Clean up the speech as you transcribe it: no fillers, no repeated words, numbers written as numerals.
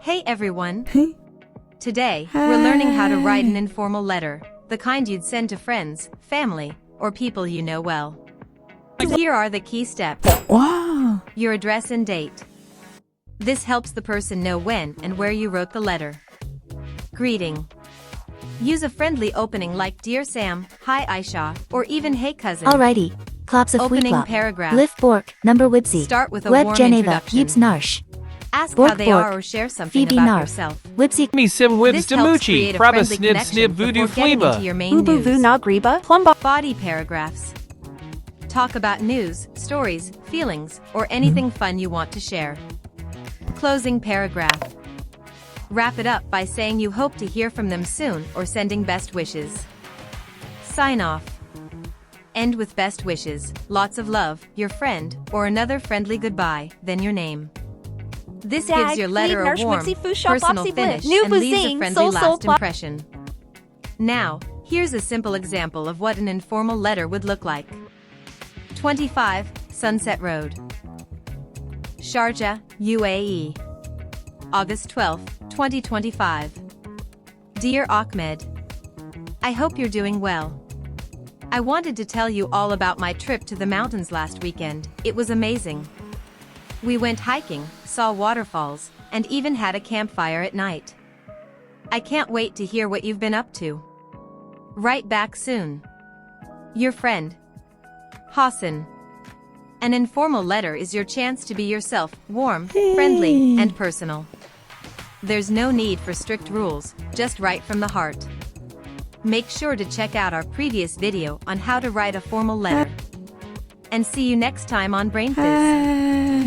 Hey everyone! Today, we're learning how to write an informal letter, the kind you'd send to friends, family, or people you know well. Here are the key steps. Wow. Your address and date. This helps the person know when and where you wrote the letter. Greeting. Use a friendly opening like Dear Sam, Hi Aisha, or even Hey Cousin. Alrighty. Klops of Opening Weeklop. paragraph. Liv Bork, number Wibsy. Start with a Web warm Geneva, introduction. Yibs Narsh. Ask Bork how they Bork. are or share something Phoebe about Narf. yourself. Wibsy. Me sim wibs This helps demuchi, create a praba friendly snib connection snib voodoo before getting into fleeba. your main news. na griba, plumba. Body paragraphs. Talk about news, stories, feelings, or anything fun you want to share. Closing paragraph. Wrap it up by saying you hope to hear from them soon or sending best wishes. Sign off. End with best wishes, lots of love, your friend, or another friendly goodbye, then your name. This gives your letter a warm, personal finish and leaves a friendly last impression. Now, here's a simple example of what an informal letter would look like. 25, Sunset Road, Sharjah, UAE. August 12, 2025. Dear Ahmed, I hope you're doing well. I wanted to tell you all about my trip to the mountains last weekend. It was amazing. We went hiking, saw waterfalls, and even had a campfire at night. I can't wait to hear what you've been up to. Write back soon. Your friend, Hassan. An informal letter is your chance to be yourself, warm, friendly, and personal. There's no need for strict rules, just write from the heart. Make sure to check out our previous video on how to write a formal letter. And see you next time on BrainFizz.